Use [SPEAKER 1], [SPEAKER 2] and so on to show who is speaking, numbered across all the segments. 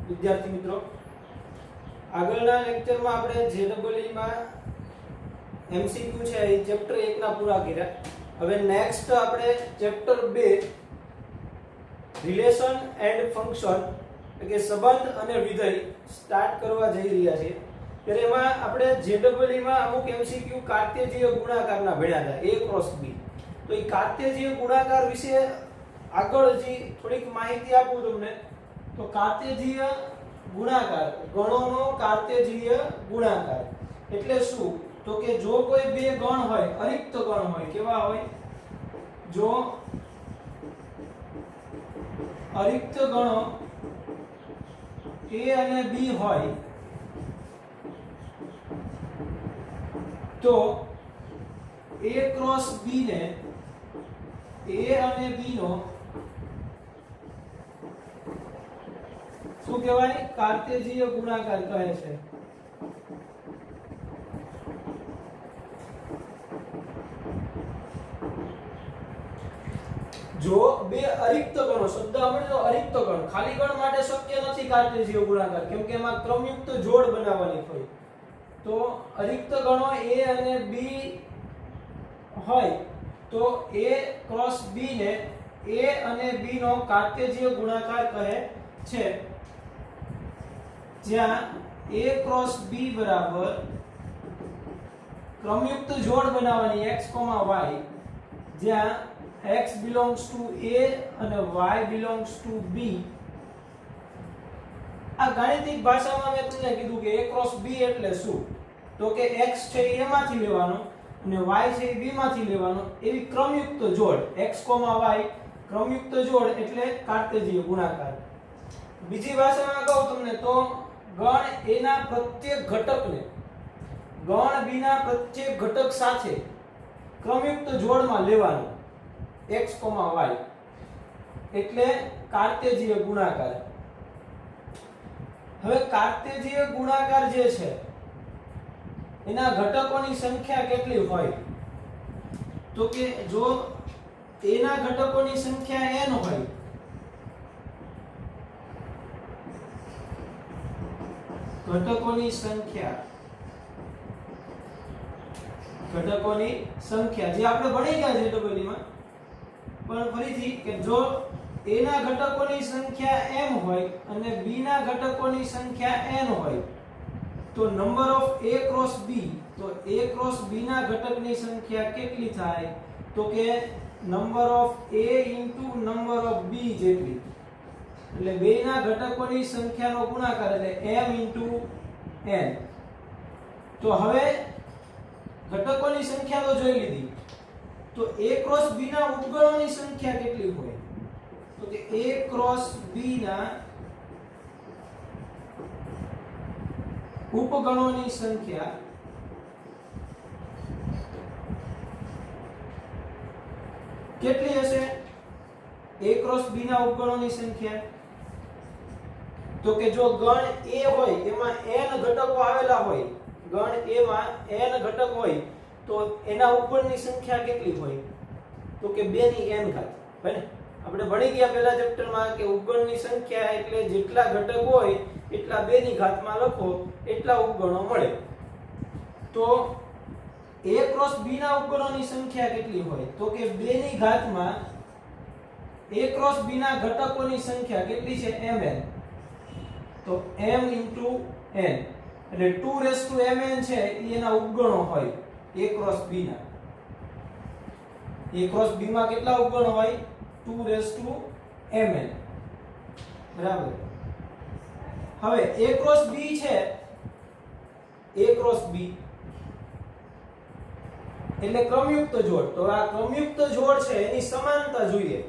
[SPEAKER 1] વિદ્યાર્થી મિત્રો, આગળના લેક્ચરમાં આપણે જેડબલઈ માં એમસીક્યુ છે એ ચેપ્ટર 1 ના પૂરા કર્યા. હવે નેક્સ્ટ આપણે ચેપ્ટર 2 રિલેશન એન્ડ ફંક્શન એટલે કે સંબંધ અને વિધેય સ્ટાર્ટ કરવા જઈ રહ્યા છીએ. ત્યારે એમાં આપણે જેડબલઈ માં અમુક એમસીક્યુ કાર્તેજીય ગુણાકારના ભણ્યા હતા, a ક્રોસ b. તો એ કાર્તેજીય ગુણાકાર વિશે આગળ હજી થોડીક માહિતી આપું તમને. તો કાર્તેજીય ગુણાકાર, ગણોનો કાર્તેજીય ગુણાકાર એટલે શું? તો કે જો કોઈ બે ગણ હોય, અરિક્ત ગણ હોય, કેવા હોય? જો અરિક્ત ગણો a અને b હોય તો a ક્રોસ b ને a અને b નો શું કહેવાય? કાર્તેજીય ગુણાકાર કહે છે. જો બે અરિક્ત ગણો, શબ્દ સાંભળજો, અરિક્ત ગણ, ખાલી ગણ માટે શક્ય નથી કાર્તેજીય ગુણાકાર, કેમ કે એમાં ક્રમયુક્ત જોડ બનાવવાની હોય. તો અરિક્ત ગણો a અને b હોય તો a ક્રોસ b ને a અને b નો કાર્તેજીય ગુણાકાર કહે છે. જ્યાં a ક્રોસ b બરાબર ક્રમયુક્ત જોડ બનાવવાની x, y, જ્યાં x belongs to a અને y belongs to b. આ ગાણિતિક ભાષામાં મેં તમને કીધું કે a ક્રોસ b એટલે શું? તો કે x છે એ a માંથી લેવાનો અને y છે એ b માંથી લેવાનો, એવી ક્રમયુક્ત જોડ x, y ક્રમયુક્ત જોડ એટલે કાર્તેજીય ગુણાકાર. બીજી ભાષામાં કહું તમને તો ગણ a ના પ્રત્યેક ઘટકને ગણ b ના પ્રત્યેક ઘટક સાથે ક્રમયુક્ત જોડમાં લેવાનું x, y એટલે કાર્તેજીય ગુણાકાર. હવે કાર્તેજીય ગુણાકાર જે છે એના ઘટકોની સંખ્યા કેટલી હોય? તો કે જો a ના ઘટકોની સંખ્યા n હોય ઘટકોની સંખ્યા જે આપણે ભણી ગયા છે ડબલઈ માં, પણ ફરીથી કે જો a ના ઘટકોની સંખ્યા m હોય અને b ના ઘટકોની સંખ્યા n હોય તો number of a cross b, તો a ક્રોસ b ના ઘટકની સંખ્યા કેટલી થાય? તો કે number of a into number of b જેટલી. એટલે બે ના ઘટકોની સંખ્યાનો ગુણાકાર એટલે m ઇન્ટુ n. તો હવે ઘટકોની સંખ્યા તો જોઈ લીધી, તો a ક્રોસ b ના ઉપગણોની સંખ્યા કેટલી હોય? તો કે a ક્રોસ b ના ઉપગણોની સંખ્યા કેટલી હશે? a ક્રોસ b ના ઉપગણોની સંખ્યા તો કે જો ગણ a હોય એમાં n ઘટકો આવેલા હોય, ગણ a માં n ઘટક હોય તો એના ઉપગણની સંખ્યા કેટલી હોય? તો કે 2 ની n ઘાત. બરાબર? આપણે ભણી ગયા પહેલા ચેપ્ટરમાં કે ઉપગણની સંખ્યા એટલે જેટલા ઘટક હોય એટલા 2 ની ઘાતમાં લખો એટલા ઉપગણો મળે. તો a ક્રોસ b ના ઉપગણોની સંખ્યા કેટલી હોય? તો કે 2 ની ઘાતમાં a ક્રોસ b ના ઘટકોની સંખ્યા કેટલી છે? mn. તો m ઇન્ટુ n એટલે 2mn છે એ એના ઉપગણો હોય a ક્રોસ b ના. a ક્રોસ b માં કેટલા ઉપગણો હોય? 2mn. બરાબર. હવે a ક્રોસ b છે, a ક્રોસ b એટલે ક્રમયુક્ત જોડ. તો આ ક્રમયુક્ત જોડ છે એની સમાનતા જોઈએ.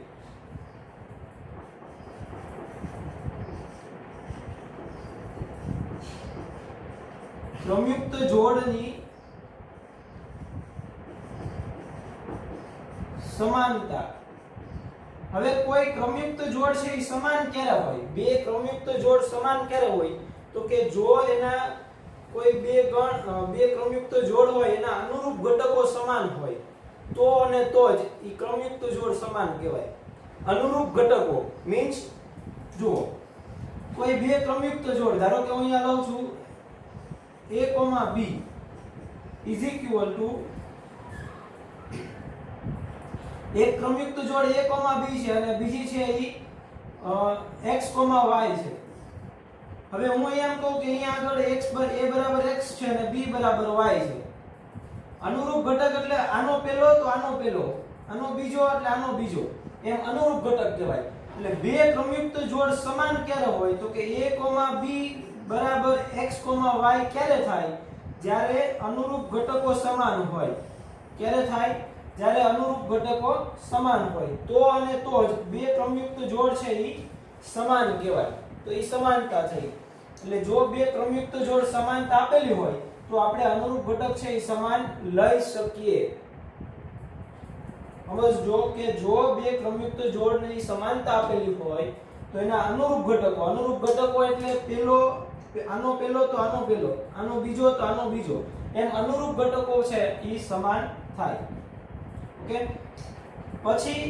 [SPEAKER 1] ક્રમયુક્ત જોડની સમાનતા. હવે કોઈ ક્રમયુક્ત જોડ છે એ સમાન ક્યારે હોય? બે ક્રમયુક્ત જોડ સમાન ક્યારે હોય? તો કે જો એના કોઈ બે ક્રમયુક્ત જોડ હોય એના અનુરૂપ ઘટકો સમાન હોય તો અને તો જ ઈ ક્રમયુક્ત જોડ સમાન કહેવાય. અનુરૂપ ઘટકો મીન્સ જુઓ કોઈ બે ક્રમયુક્ત જોડ, ધારો કે હું અહીંયા લઉં છું a, b is equal to એક ક્રમયુક્ત જોડ a, b છે અને બીજી છે ઈ x, y છે. હવે હું એમ કહું કે અહીંયા આગળ a બરાબર x છે અને b બરાબર y છે. અનુરૂપ ઘટક એટલે આનો પહેલો તો આનો પહેલો, આનો બીજો એટલે આનો બીજો, એમ અનુરૂપ ઘટક કહેવાય. એટલે બે ક્રમયુક્ત જોડ સમાન ક્યારે હોય તો કે a, b બરાબર x, y ક્યારે થાય? જ્યારે અનુરૂપ ઘટકો સમાન હોય. ક્યારે થાય? જ્યારે અનુરૂપ ઘટકો સમાન હોય. તો અને તો જ બે ક્રમયુક્ત જોડ છે ઈ સમાન કહેવાય. તો ઈ સમાનતા થઈ. એટલે જો બે ક્રમયુક્ત જોડ સમાનતા આપેલી હોય તો આપણે અનુરૂપ ઘટક છે ઈ સમાન લઈ શકીએ. સમજજો કે જો બે ક્રમયુક્ત જોડની સમાનતા આપેલી હોય તો એના અનુરૂપ ઘટકો એટલે પેલો આનો પહેલો તો આનો પહેલો, આનો બીજો તો આનો બીજો, એમ અનુરૂપ ઘટકો છે ઈ સમાન થાય. ઓકે, પછી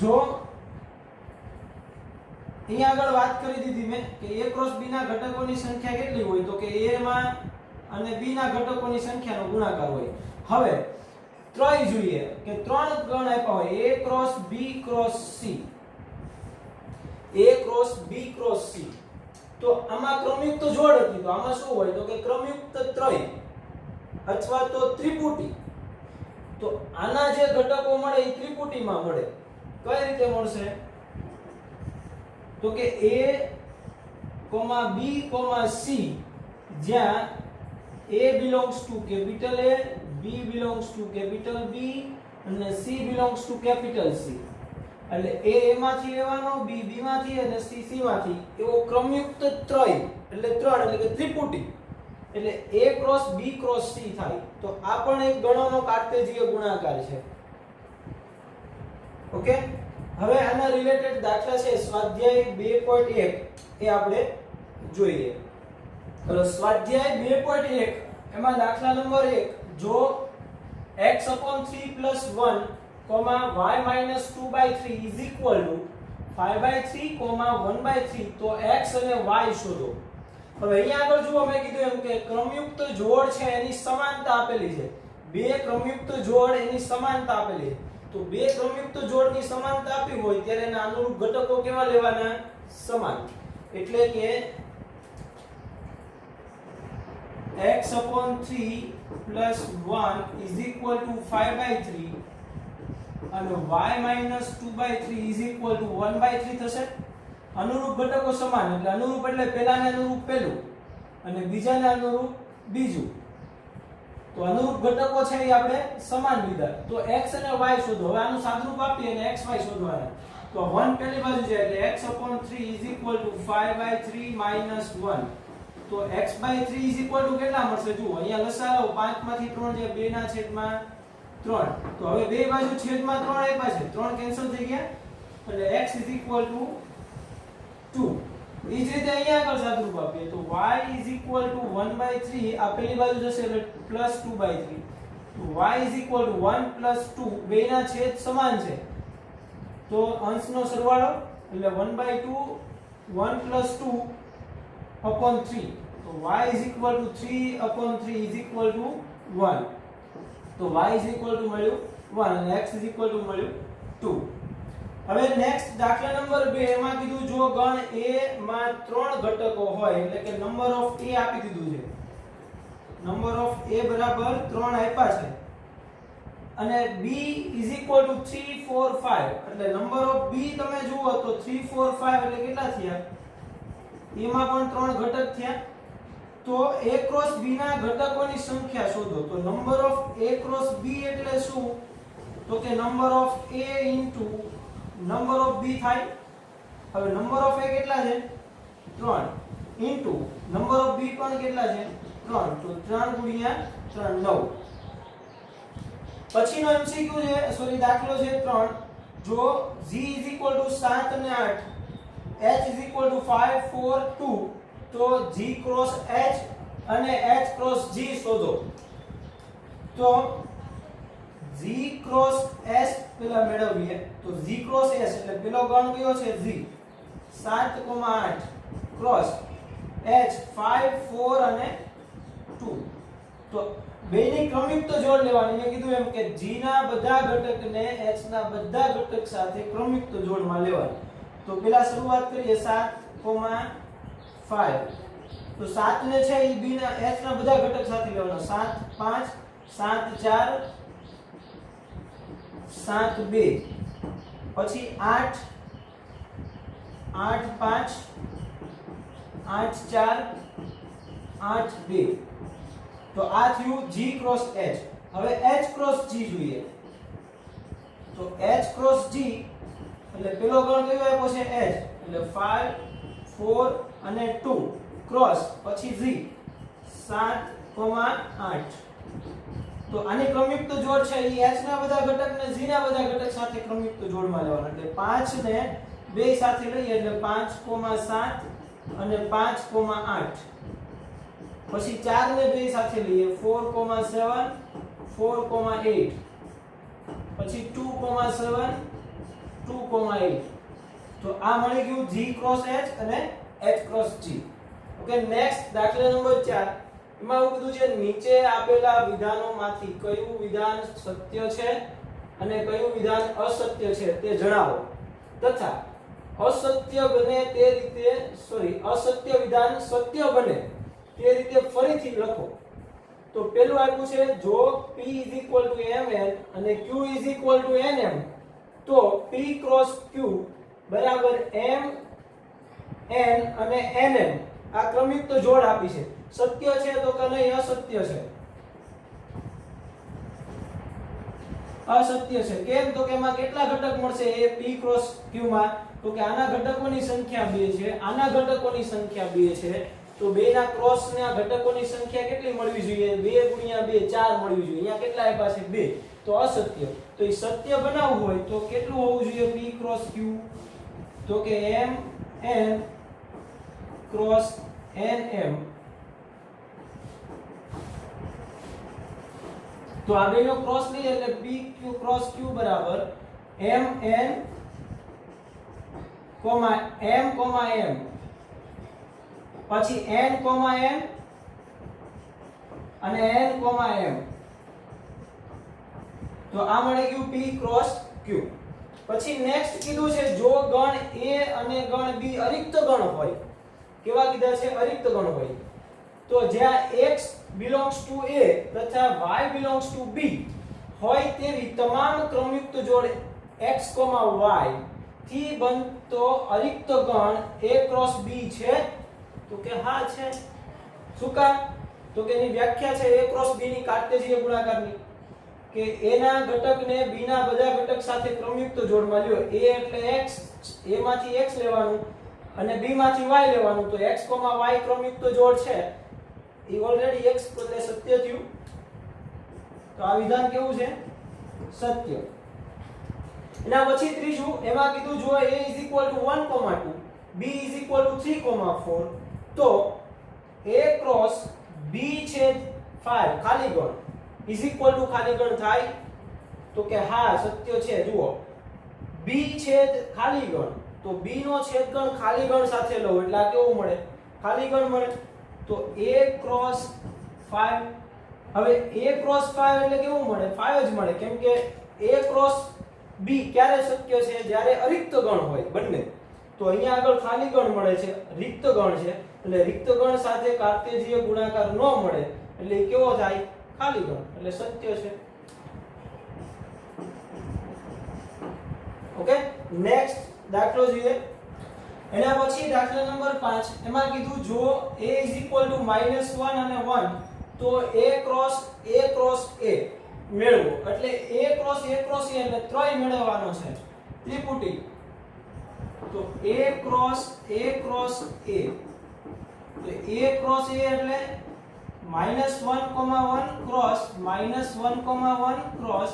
[SPEAKER 1] જો અહીંયા આગળ વાત કરી દીધી મેં કે a ક્રોસ b ના ઘટકોની સંખ્યા કેટલી હોય તો કે a માં અને b ના ઘટકોની સંખ્યાનો ગુણાકાર હોય. હવે ત્રય જોઈએ કે ત્રણ ગણ આપ્યા હોય a cross b cross c, a cross b cross c. તો આમાં ક્રમયુક્ત જોડ હતી તો આમાં શું હોય તો કે ક્રમયુક્ત ત્રય અથવા તો ત્રિપુટી. તો આના જે ઘટકો મળે એ ત્રિપુટીમાં મળે. કઈ રીતે મળશે તો કે a, b, c જ્યાં a belongs to capital A, b belongs to capital B અને c belongs to capital C. એટલે a માંથી લેવાનો, b માંથી અને c માંથી, એવો ક્રમયુક્ત ત્રય એટલે ત્રણ એટલે કે ત્રિપુટી. એટલે a cross b cross c થાય. તો આ પણ એક ગણોનો કાર્ટેશીય ગુણાકાર છે. ઓકે, હવે આના રિલેટેડ દાખલા છે સ્વાધ્યાય 2.1 એ આપણે જોઈએ. ચલો સ્વાધ્યાય 2.1 એમાં દાખલા નંબર 1, જો x/3 + 1, y - 2/3 is equal to 5/3, 1/3 તો x અને y શોધો. હવે અહીંયા આગળ જુઓ મેં કીધું એમ કે ક્રમયુક્ત જોડ છે એની સમાનતા આપેલી છે. બે ક્રમયુક્ત જોડ એની સમાનતા આપેલી છે. તો બે ક્રમયુક્ત જોડની સમાનતા આપી હોય ત્યારે એના અનુરૂપ ઘટકો કેવા લેવાના? સમાન. એટલે કે x/3 + 1 is equal to 5/3 અને y - 2/3 is equal to 1/3 થશે. અનુરૂપ ઘટકો સમાન એટલે અનુરૂપ એટલે પહેલાને અનુરૂપ પહેલું અને બીજાને અનુરૂપ બીજું. તો અનુરૂપ ઘટકો છે એ આપણે સમાન લીધા. તો x અને y શોધો. હવે આનું સાદુરૂપ આપી અને x y શોધવાના. તો 1 પેલી બાજુ છે એટલે x/3 is equal to 5/3 - 1. તો x/3 is equal to કેટલા મળશે? જુઓ અહીંયા લસાઅ 5 માંથી 3 જે 2 ના છેદમાં 3. તો હવે બે બાજુ છેદમાં 3 આપ્યા છે, 3 કેન્સલ થઈ ગયા એટલે x is equal to 2. એ જ રીતે અહીંયા આગળ સાદુરૂપ આપીએ તો y is equal to 1/3, આ પેલી બાજુ જશે એટલે +2/3. તો y is equal to 1 + 2, બેના છેદ સમાન છે તો અંશનો સરવાળો એટલે 1/2 1 + 2/3. તો y is equal to 3/3 is equal to 1. તો y is equal to મળ્યું 1 અને x is equal to મળ્યું 2. હવે નેક્સ્ટ દાખલા નંબર 2 એમાં કીધું જો ગણ A માં 3 ઘટકો હોય એટલે કે નંબર ઓફ A આપી દીધું છે. નંબર ઓફ A બરાબર 3 આપ્યા છે અને B is equal to 3 4 5 એટલે નંબર ઓફ B તમે જુઓ તો 3 4 5 એટલે કેટલા થયા? એમાં પણ 3 ઘટક થયા. તો A ક્રોસ B ના ઘટકોની સંખ્યા શોધો. તો number of A cross B એટલે શું? તો કે number of A into number of B થાય. હવે નંબર ઓફ A કેટલા છે? 3 ઇન્ટુ નંબર ઓફ B પણ કેટલા છે? 3. તો 3 ગુણ્યા 3 9. પછીનો MCQ છે સોરી દાખલો છે 3. જો G 7 અને 8, H 5 4 2 તો G ક્રોસ H અને H ક્રોસ G શોધો. તો g ક્રોસ s પેલા મેળવીએ તો g ક્રોસ s એટલે પેલો ગણ કયો છે g 7,8 ક્રોસ h 5 4 અને 2 તો બેની ક્રમિક તો જોડ લેવાની મેં કીધું એમ કે g ના બધા ઘટકને h ના બધા ઘટક સાથે ક્રમિક તો જોડમાં લેવાની તો પેલા શરૂઆત કરીએ 7,5 તો 7 ને છે ઈ b ના h ના બધા ઘટક સાથે લેવાનો 7 5 7 4 7 2 પછી 8 8 5 8 4 8 2 તો આ થયું g ક્રોસ h હવે h ક્રોસ g જોઈએ તો h ક્રોસ g એટલે પેલો ગણ કયો આપ્યો છે h એટલે 5 4 અને 2 ક્રોસ પછી g 7,8 તો આની ક્રમિક તો જોડ છે ઈ h ના બધા ઘટક ને g ના બધા ઘટક સાથે ક્રમિક તો જોડમાં લેવાનો એટલે 5 ને બે સાથે લઈએ એટલે 5,7 અને 5,8 પછી 4 ને બે સાથે લઈએ 4,7 4,8 પછી 2,7 2,8 તો આ મળી ગયું g ક્રોસ h અને h cross g okay next દાખલા નંબર 4 એમાં એવું કીધું છે નીચે આપેલા વિધાનોમાંથી કયું વિધાન સત્ય છે અને કયું વિધાન અસત્ય છે તે જણાવો તથા અસત્ય બને તે રીતે અસત્ય વિધાન સત્ય બને તે રીતે ફરીથી લખો તો પેલું આપ્યું છે જો p mn અને q nm તો p ક્રોસ q બરાબર m n અને nm આ ક્રમિક તો જોડ આપી છે સત્ય છે તો કે નહીં અસત્ય છે અસત્ય છે કેમ તો કે એમાં કેટલા ઘટક મળશે એ p ક્રોસ q માં તો કે આના ઘટકોની સંખ્યા 2 છે આના ઘટકોની સંખ્યા 2 છે તો બેના ક્રોસ ના ઘટકોની સંખ્યા કેટલી મળવી જોઈએ 2 ગુણ્યા 2 4 મળવી જોઈએ અહીંયા કેટલા આપ્યા છે 2 તો અસત્ય તો એ સત્ય બનાવવું હોય તો કેટલું હોવું જોઈએ p ક્રોસ q તો કે m n ક્રોસ nm તો આ બેનો ક્રોસ લઈએ એટલે p q ક્રોસ q બરાબર m n m પછી n n અને n m તો આ મળી ગયું p ક્રોસ q પછી નેક્સ્ટ કીધું છે જો ગણ a અને ગણ b અરિક્ત ગણ હોય કેવા કીધા છે અરિક્ત ગણ હોય તો જ્યાં x belongs to a તથા y belongs to b હોય તેવી તમામ ક્રમયુક્ત જોડ x, y થી બનતો અરિક્ત ગણ a ક્રોસ b છે તો કે હા છે શું કામ તો કે એની વ્યાખ્યા છે a ક્રોસ b ની કાર્ટેશિયન ગુણાકારની કે a ના ઘટકને b ના બધા ઘટક સાથે ક્રમયુક્ત જોડમાં લ્યો a એટલે x a માંથી x લેવાનું અને b માંથી y લેવાનું તો x, y ક્રમયુક્ત જોડ છે એ ઓલરેડી x એટલે સત્ય થયું તો આ વિધાન કેવું છે સત્ય એના પછી ત્રીજું એમાં કીધું જો a 1,2 b 3,4 તો a ક્રોસ b છેદ 5 ખાલી ગણ ખાલી ગણ થાય તો કે હા સત્ય છે જુઓ b છેદ ખાલી ગણ તો b નો છેદગણ ખાલી ગણ સાથે લો એટલે આ કેવું મળે ખાલી ગણ મળે તો a ક્રોસ 5 હવે a ક્રોસ 5 એટલે કેવું મળે 5 જ મળે કેમ કે a ક્રોસ b ક્યારે શક્ય છે જ્યારે અરિક્ત ગણ હોય બંને તો અહીંયા આગળ ખાલી ગણ મળે છે રિક્ત ગણ છે એટલે રિક્ત ગણ સાથે કાર્ટેશિય ગુણાકાર ન મળે એટલે એ કેવો થાય ખાલી ગણ એટલે સત્ય છે ઓકે નેક્સ્ટ દાખલો જોઈએ એના પછી દાખલા નંબર 5 એમાં કીધું જો a -1 અને 1 તો a ક્રોસ a મેળવો એટલે a ક્રોસ a એટલે ત્રય મેળવવાનો છે ત્રિપુટી તો a cross a cross a તો a ક્રોસ a એટલે -1,1 ક્રોસ -1,1 ક્રોસ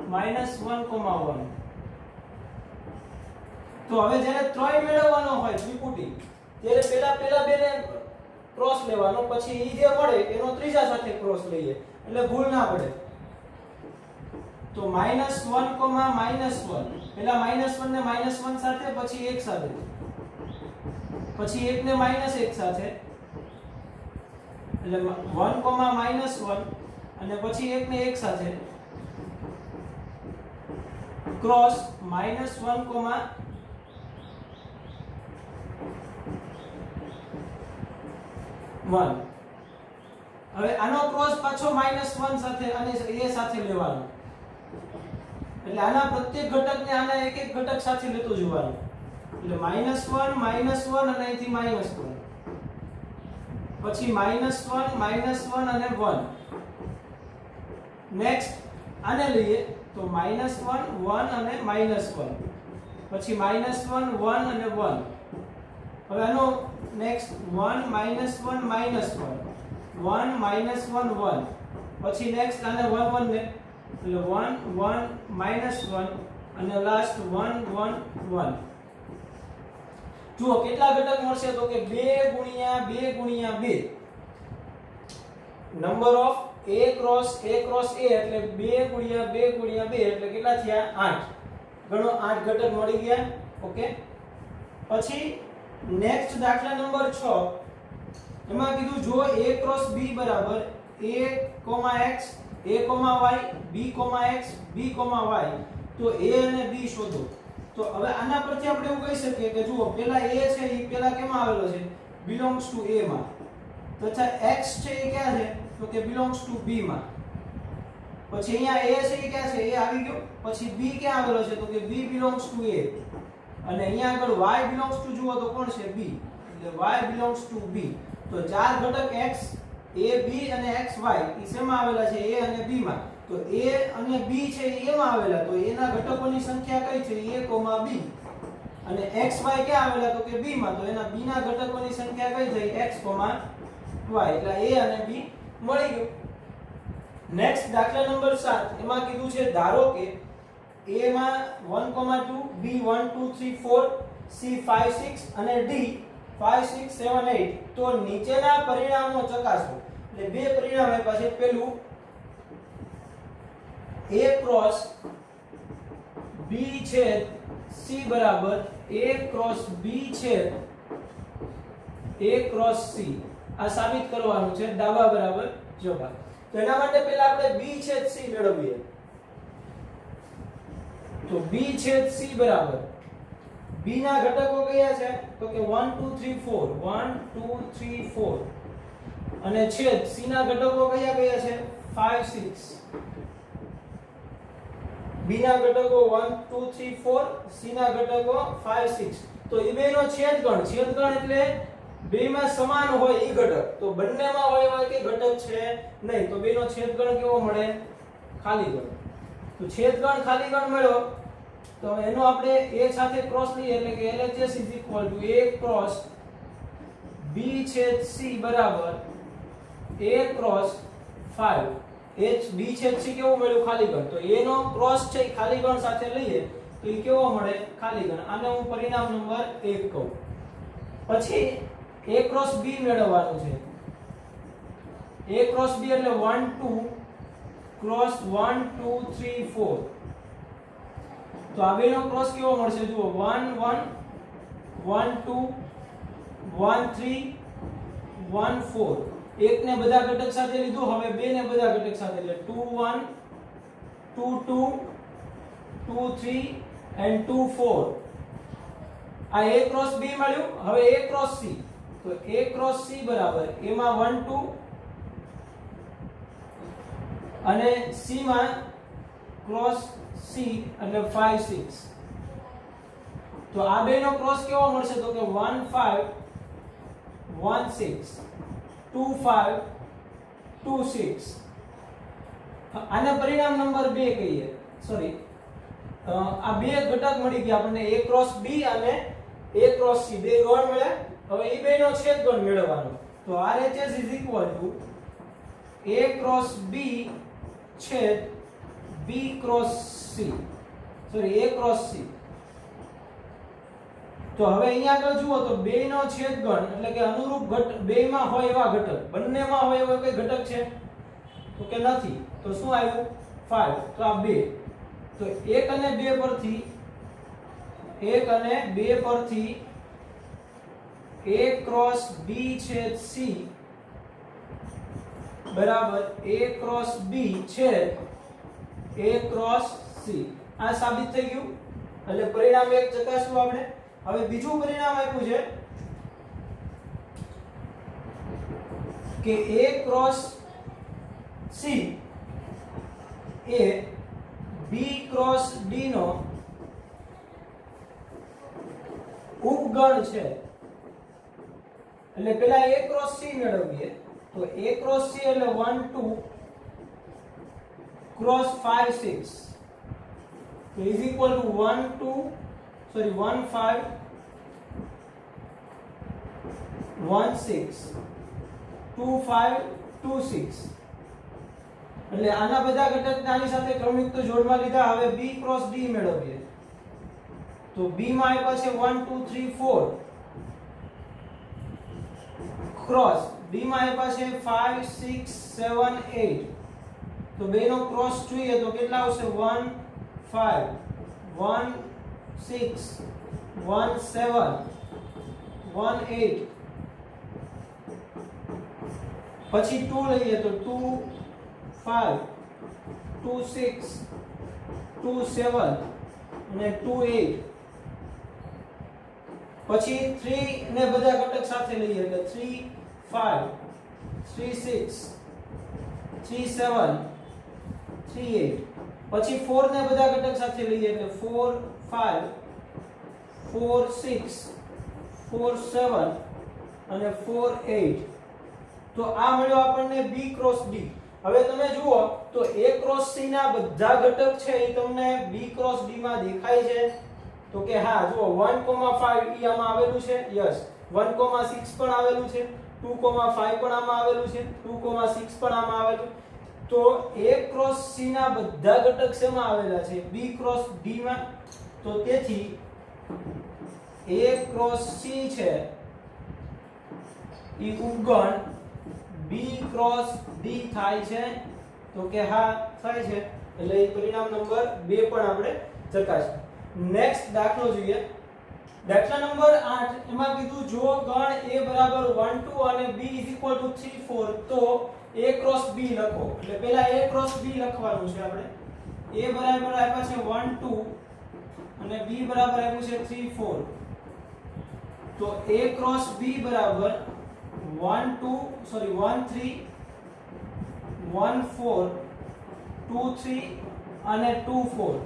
[SPEAKER 1] -1,1 તો હવે જ્યારે ત્રય મેળવવાનો હોય ત્રિપુટી ત્યારે પેલા બેને ક્રોસ લેવાનો પછી ઈ જે મળે એનો ત્રીજા સાથે ક્રોસ લઈએ એટલે ભૂલ ના પડે તો -1, -1 પેલા -1 ને -1 સાથે, પછી 1 સાથે, પછી 1 ને -1 સાથે, એટલે 1, -1 અને પછી 1 ને 1 સાથે ક્રોસ -1, -1. હવે આનો ક્રોસ પાછો -1 સાથે અને a સાથે લેવાનો, એટલે આના પ્રત્યેક ઘટકને આના એક એક ઘટક સાથે લેતું જવાનું, એટલે -1 અને અહીંથી -1, પછી -1 અને 1. નેક્સ્ટ આને લઈએ તો -1 અને -1, પછી -1 અને 1. હવે આનો નેક્સ્ટ 1 -1 1 -1 પછી નેક્સ્ટ આને 1 ને, એટલે 1 -1 અને લાસ્ટ 1 1. જુઓ કેટલા ઘટક મળશે તો કે 2 ગુણ્યા 2 ગુણ્યા 2. Number of a cross a એટલે 2 ગુણ્યા 2 ગુણ્યા 2 એટલે કેટલા થયા 8. ગણો 8 ઘટક મળી ગયા. ઓકે, પછી નેક્સ્ટ દાખલા નંબર 6. એમાં કીધું જો a ક્રોસ b બરાબર a, x, a, y, b, x, b, y, તો a અને b શોધો. તો હવે આના પરથી આપણે એવું કહી શકીએ કે જુઓ પેલા a છે એ પેલા કેમાં આવેલો છે, belongs to a માં, તથા x છે એ ક્યાં છે તો કે belongs to b માં. પછી અહીંયા a છે એ ક્યાં છે, એ આવી ગયો. પછી b ક્યાં આવેલો છે તો કે b belongs to a, અને અહીંયા આગળ y belongs to જુઓ તો કોણ છે b, એટલે y belongs to b. તો ચાર ઘટક x, a, b અને x, y એ શેમાં આવેલા છે, a અને b માં. તો a અને b છે એ એમાં આવેલા, તો a ના ઘટકોની સંખ્યા કઈ છે, a, b, અને x, y ક્યાં આવેલા તો કે b માં, તો એના b ના ઘટકોની સંખ્યા કઈ થઈ, x, y, એટલે a અને b મળી ગયું. નેક્સ્ટ દાખલા નંબર 7. એમાં કીધું છે ધારો કે a માં 1, 2, b 1, 2, 3, 4, c 5, 6 અને d 5, 6, 7, 8. તો નીચેના પરિણામો ચકાસો. એટલે બે પરિણામ આપ્યા છે. પેલું a ક્રોસ b છેદ c બરાબર a ક્રોસ b છેદ a ક્રોસ c. આ સાબિત કરવાનું છે, ડાબા બરાબર જમણા. તો એના માટે પહેલા આપણે b છેદ c મેળવીએ. તો b છેદ c બરાબર b ના ઘટકો કયા છે તો કે 1 2 3 4 1 2 3 4 અને છેદ c ના ઘટકો કયા કયા છે 5 6. b ના ઘટકો 1 2 3 4, c ના ઘટકો 5 6. તો એ બેનો છેદગણ એટલે બેમાં સમાન હોય એ ઘટક. તો બંનેમાં હોય એવા કે ઘટક છે નહીં, તો બેનો છેદગણ કેવો મળે, ખાલી ગણ. તો છેદગણ ખાલી ગણ મળ્યો તો એનો આપણે a સાથે ક્રોસ લઈએ, એટલે કે LHS = a ક્રોસ b છેદ c બરાબર a ક્રોસ 5. h b છેદ c કેવું મળ્યું, ખાલી ગણ. તો a નો ક્રોસ છે ખાલી ગણ સાથે લઈએ તો એ કેવો મળે, ખાલી ગણ. આને હું પરિણામ નંબર 1 કહું. પછી a ક્રોસ b મેળવવાનું છે. a ક્રોસ b એટલે 1 2 ક્રોસ 1 2 3 4. તો આ બેનો ક્રોસ કેવો મળશે, જુઓ 1 1 1 2 1 3 1 4. એક ને બધા ઘટક સાથે લીધું, હવે બે ને બધા ઘટક સાથે, એટલે 2 1 2 2 2 3 and 2 4. આ a ક્રોસ b મળ્યું. હવે a ક્રોસ c, તો a ક્રોસ c બરાબર a માં 1 2 અને c માં ક્રોસ c એટલે 5 6. તો આ બેનો ક્રોસ કેવો મળશે તો કે 1 5 1 6 2 5 2 6. આને પરિણામ નંબર 2 કહીએ. સોરી, આ બે ઘટક મળી ગયા આપણને, a ક્રોસ b અને a ક્રોસ c. બે ગણ મળ્યા. હવે એ બેનો છેદગણ મેળવવાનો. તો RHS = a ક્રોસ b છેદ b cross c, sorry a cross c. તો હવે અહીંયા આગળ જુઓ તો બેનો છેદગણ એટલે કે અનુરૂપ ઘટક, બેમાં હોય એવા ઘટક, બંનેમાં હોય એવો કોઈ ઘટક છે તો કે નથી. તો શું આવ્યું 5. તો આ 2 તો 1 અને 2 પરથી 1 અને 2 પરથી A ક્રોસ B છેદ C બરાબર A ક્રોસ B છેદ A ક્રોસ C આ સાબિત થઈ ગયું એટલે પરિણામ એક ચકાસવું આપણે હવે બીજું પરિણામ આપ્યું છે કે A cross C A B cross D નો ઉપગણ છે એટલે પેલા A ક્રોસ C મેળવીએ તો A ક્રોસ C એટલે 1 2 cross 5 6 so is equal to 1 5 1 6 2 5 2 6 એટલે આના બધા ઘટકને આની સાથે ક્રમયુક્ત જોડમાં લીધા હવે B ક્રોસ D મેળવીએ તો B માં આપ્યા છે 1 2 3 4 ક્રોસ B માં આપ્યા છે 5 6 7 8 તો બેનો ક્રોસ જોઈએ તો કેટલા આવશે 1 5 1 6 1 7 1 8 પછી 2 લઈએ તો 2 5 2 6 2 7 અને 2 8 પછી 3 ને બધા ઘટક સાથે લઈએ એટલે 3 5 3 6 3 7 3 8 પછી 4 ને બધા ઘટક સાથે લઈએ એટલે 4 5 4 6 4 7 અને 4 8 તો આ મળ્યો આપણને B ક્રોસ D હવે તમે જુઓ તો A ક્રોસ C ના બધા ઘટક છે એ તમને B ક્રોસ D માં દેખાય છે તો કે હા જુઓ 1,5 ઈ આમાં આવેલું છે યસ 1,6 પણ આવેલું છે 2,5 પણ આમાં આવેલું છે 2,6 પણ આમાં આવેલું તો A ક્રોસ C ના બધા ઘટક શેમાં આવેલા છે B ક્રોસ D માં તો તેથી A ક્રોસ C છે ઈ ઉપગણ B ક્રોસ D થાય છે તો કે હા થાય છે એટલે એ પરિણામ નંબર 2 પણ આપણે ચકાસીએ નેક્સ્ટ દાખલો જોઈએ દાખલા નંબર 8 એમાં કીધું જો ગણ A બરાબર 1 2 અને B 3 4 તો A ક્રોસ B લખો એટલે પહેલા A ક્રોસ B લખવાનું છે આપણે A બરાબર આપ્યા છે 1 2 અને B બરાબર આપ્યું છે 3 4 તો A ક્રોસ B બરાબર 1 3 1 4 2 3 અને 2 4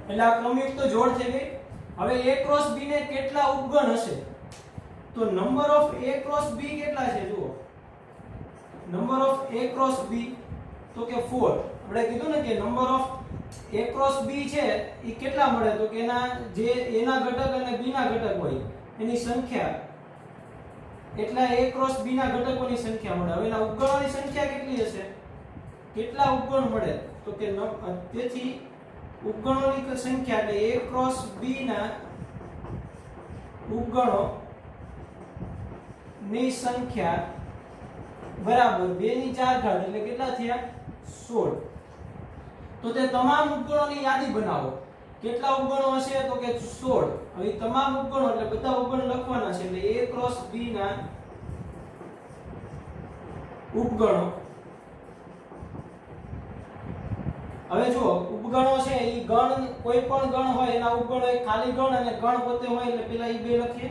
[SPEAKER 1] એટલે આ ક્રમયુક્ત જોડ થઈ ગઈ હવે A ક્રોસ B ને કેટલા ઉપગણ હશે તો number of A cross B કેટલા છે જુઓ number of A cross B તો કે 4 આપણે કીધું ને કે number of A cross B છે એ કેટલા મળે તો કે એના જે A ના ઘટક અને B ના ઘટક હોય એની સંખ્યા એટલા A ક્રોસ B ના ઘટકોની સંખ્યા મળે હવે એના ઉપગણોની સંખ્યા કેટલી હશે કેટલા ઉપગણ મળે તો કે તેથી ઉપગણોની સંખ્યા એટલે A ક્રોસ B ના ઉપગણો ની સંખ્યા બરાબર 2 ની 4 ઘાત એટલે કેટલા થયા 16 તો તે તમામ ઉપગણોની યાદી બનાવો કેટલા ઉપગણો હશે તો કે 16 હવે તમામ ઉપગણો એટલે બધા ઉપગણ લખવાના છે એટલે A ક્રોસ B ના ઉપગણો હવે જો ઉપગણો છે ઈ ગણ કોઈ પણ ગણ હોય એના ઉપગણો એક ખાલી ગણ અને ગણ પોતે હોય એટલે પેલા ઈ બે લખીએ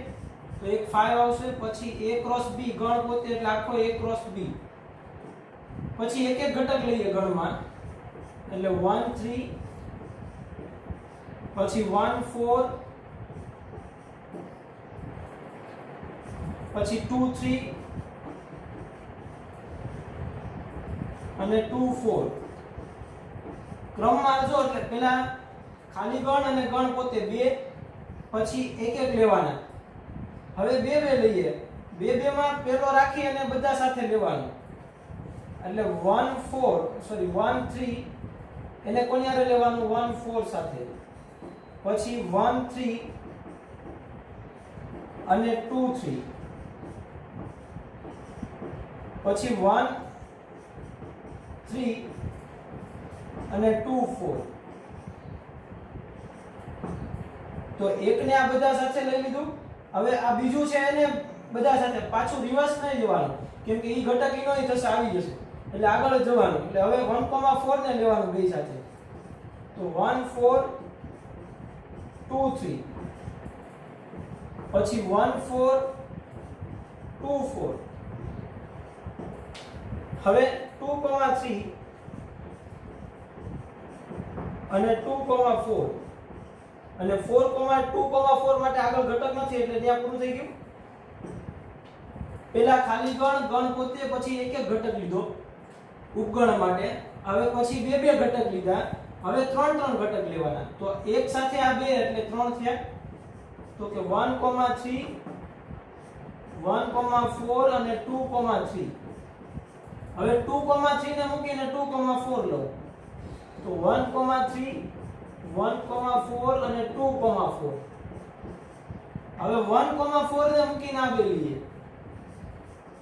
[SPEAKER 1] તો એક 5 આવશે પછી A ક્રોસ B ગણ પોતે એટલે આખો A ક્રોસ B પછી એક એક ઘટક લઈએ ગણમાં એટલે 1 3 પછી 1 4 પછી 2 3 અને 2 4 ક્રમમાં જો એટલે પહેલા ખાલી ગણ અને ગણ પોતે બે પછી એક એક લેવાના હવે બે બે લઈએ બે બે માં પેલો રાખી અને બધા સાથે લેવાનું એટલે 1 3 એને કોની હારે લેવાનું 1 4 સાથે પછી 1 3 અને 2 3 પછી 1 3 અને 2 4 તો એકને આ બધા સાથે લઈ લીધું. હવે આ બીજું છે એને બધા સાથે પાછું રિવર્સ નહીં જવાનું, કેમ કે ઈ ઘટક ઈનો ઈ થશે, આવી જશે એટલે આગળ જ જવાનું. એટલે હવે 1,4 ને લેવાનું બે સાથે. તો 1 4 2 3 પછી 1 4 2 4. હવે 2,3 અને 2,4 અને 4,2,4 માટે આગળ ઘટક નથી એટલે ત્યાં પૂરું થઈ ગયું. પેલા ખાલી ગણ પોતે પછી એક એક ઘટક લીધો ઉપગણ માટે. હવે પછી બે બે ઘટક લીધા. હવે ત્રણ ત્રણ ઘટક લેવાના. તો એક સાથે આ બે એટલે ત્રણ થયા. તો કે 1,3 1,4 અને 2,3. હવે 2,3 ને મૂકીને 2,4 લઉં તો 1,3 1,4 અને 2,4. હવે 1,4 ને મૂકીને આ બે લઈએ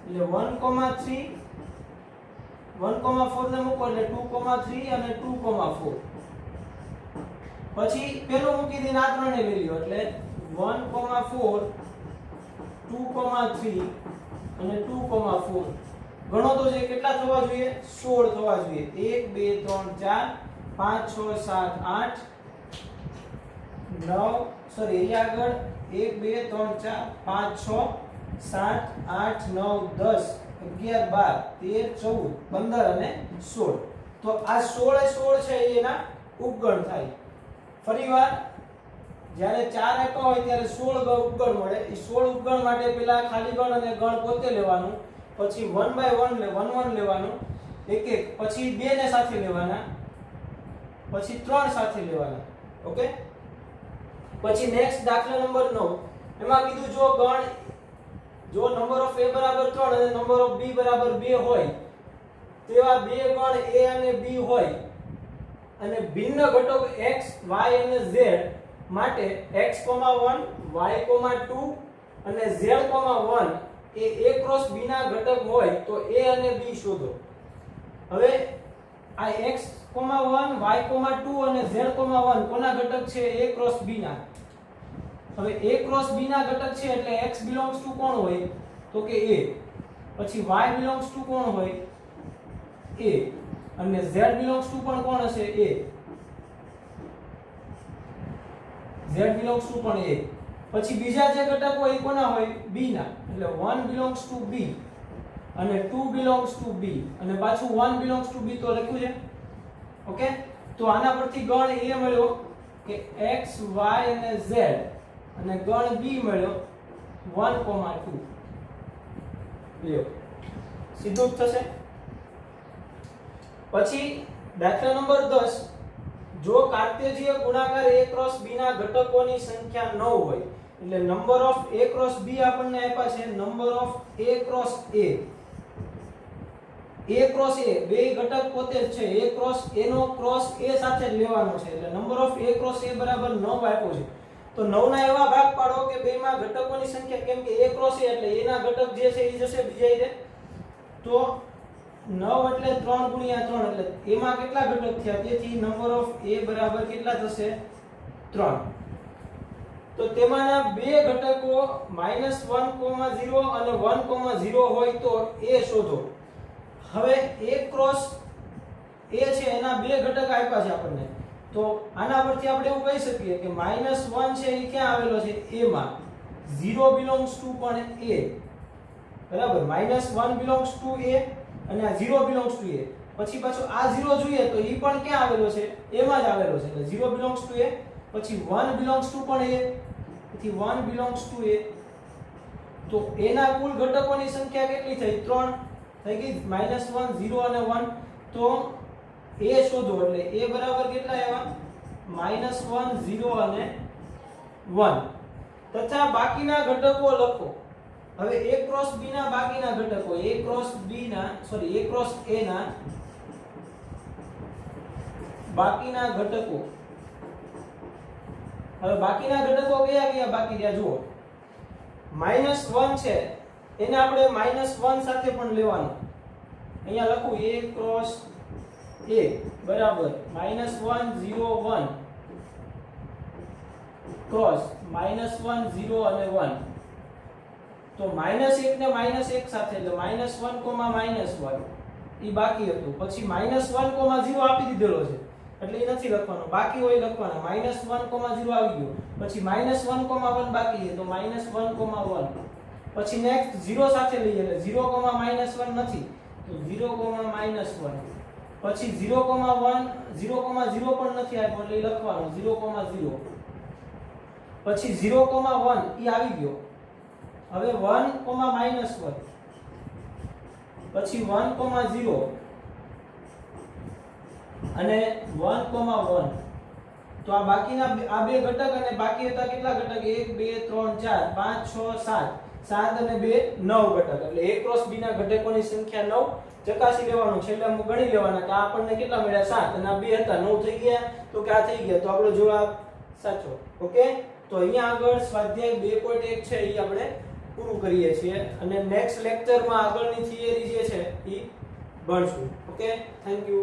[SPEAKER 1] એટલે 1,3 1,4 ને મૂકો એટલે 2,3 અને 2,4. પછી પેલું મૂકી દઈને આ ત્રણે લઈ લ્યો એટલે 1,4 2,3 અને 2,4. ગણો તો જે કેટલા થવા જોઈએ? 16 થવા જોઈએ. 1 2 3 4 5 6 7 8 9 સોરી અહીંયા આગળ 1 2 3 4 5 6 7 8 9 10 11 12 13 14 15 અને 16. તો આ 16 એ 16 છે એના ઉપગણ થાય. ફરીવાર જ્યારે 4 એકમ હોય ત્યારે 16 ઉપગણ મળે. એ 16 ઉપગણ માટે પેલા ખાલી ગણ અને ગણ પોતે લેવાનું, પછી 1 બાય 1 લેવાનું એક એક, પછી 2 ને સાથે લેવાના, પછી 3 સાથે લેવાના. ઓકે. પછી નેક્સ્ટ દાખલા નંબર 9. એમાં કીધું જો નંબર ઓફ a બરાબર 3 અને નંબર ઓફ b બરાબર 2 હોય તેવા બે ગણ a અને b હોય અને ભિન્ન ઘટકો x y અને z માટે x,1 y,2 અને z,1 A a cross b ના ઘટક હોય તો a અને b શોધો. હવે આ x,1 y,2 અને z,1 કોના ઘટક છે? a ક્રોસ b ના. હવે a ક્રોસ b ના ઘટક છે એટલે x belongs to કોણ હોય? તો કે a. પછી y belongs to કોણ હોય? a. અને z belongs to પણ કોણ હશે? a. z belongs to પણ a. પછી બીજા જે ઘટક હોય એ કોના હોય? b ના. એટલે 1 belongs to b અને 2 belongs to b અને પાછું 1 belongs to b તો લખ્યું છે. ઓકે. તો આના પરથી ગણ a મળ્યો કે x y અને z અને ગણ b મળ્યો 1,2. લ્યો સીધું જ થશે. પછી દાખલા નંબર 10. જો કાર્તેજીય ગુણાકાર a ક્રોસ b ના ઘટકોની સંખ્યા 9 હોય એટલે number of a cross b આપણને આપ્યા છે. Number of a cross a cross a બે ઘટક પોતે જ છે. a ક્રોસ a નો ક્રોસ a સાથે જ લેવાનો છે એટલે number of a cross a બરાબર 9 આપ્યો છે. તો 9 ના એવા ભાગ પાડો કે બેમાં ઘટકોની સંખ્યા, કેમ કે a ક્રોસ a એટલે a ના ઘટક જે છે એ જશે બીજા રીતે. તો 9 એટલે 3 ગુણ્યા 3 એટલે એમાં કેટલા ઘટક થયા? તેથી નંબર ઓફ a બરાબર કેટલા થશે? 3. તો તેમાંના બે ઘટકો -1,0 અને 1,0 હોય તો a શોધો. હવે a ક્રોસ a છે એના બે ઘટક આપ્યા છે આપણને. તો આના પરથી આપણે એવું કહી શકીએ કે -1 છે એ ક્યાં આવેલો છે? a માં. 0 belongs to પણ a. બરાબર. -1 belongs to a અને આ 0 belongs to a. પછી પાછો આ 0 જોઈએ તો ઈ પણ ક્યાં આવેલો છે? a માં જ આવેલો છે. એટલે 0 belongs to a. પછી 1 belongs to પણ a. તેથી 1 belongs to a. તો a ના કુલ ઘટકોની સંખ્યા કેટલી થઈ? 3 થઈ ગઈ. -1 0 અને 1. તો a શોધો એટલે a બરાબર કેટલા આવ્યા? -1 0 અને 1. તથા બાકીના ઘટકો લખો. હવે a ક્રોસ b ના બાકીના ઘટકો a ક્રોસ a ના બાકીના ઘટકો. હવે બાકીના ઘટકો કયા કયા બાકી રહ્યા જુઓ. -1 છે એને આપણે -1 સાથે પણ લેવાનું. અહીંયા લખું a ક્રોસ a બરાબર -1 0 1. ક્રોસ -1 0 અને 1 તો -1 ને -1 સાથે એટલે -1, -1 ઈ બાકી હતું પછી -1, 0 આપી દીધેલો છે એટલે એ નથી લખવાનો બાકી હોય લખવાના -1, 0 આવી ગયો પછી -1, 1 બાકી છે તો -1, 1 પછી નેક્સ્ટ 0 સાથે લઈએ એટલે 0, -1 નથી તો 0, -1 પછી 0, 1 0, 0 પણ નથી આપ્યો એટલે એ લખવાનું 0, 0 પછી 0, 1 ઈ આવી ગયો હવે 1, -1 પછી 1, 0 અને 1, 1 તો આ બાકીના આ બે ઘટક અને બાકી હતા કેટલા ઘટક 1 2 3 4 5 6 7 અને 2 9 ઘટક એટલે A ક્રોસ B ના ઘટકોની સંખ્યા 9 ચકાસી લેવાનું છે એટલે અમુક ગણી લેવાના કે આપણને કેટલા મળ્યા 7 અને આ 2 હતા 9 થઈ ગયા તો કે આ થઈ ગયા તો આપણો જવાબ સાચો ઓકે તો અહીંયા આગળ સ્વાધ્યાય 2.1 છે એ આપણે પૂરું કરીએ છીએ અને નેક્સ્ટ લેક્ચરમાં આગળની થિયરી જે છે એ ભણશું ઓકે થેન્ક યુ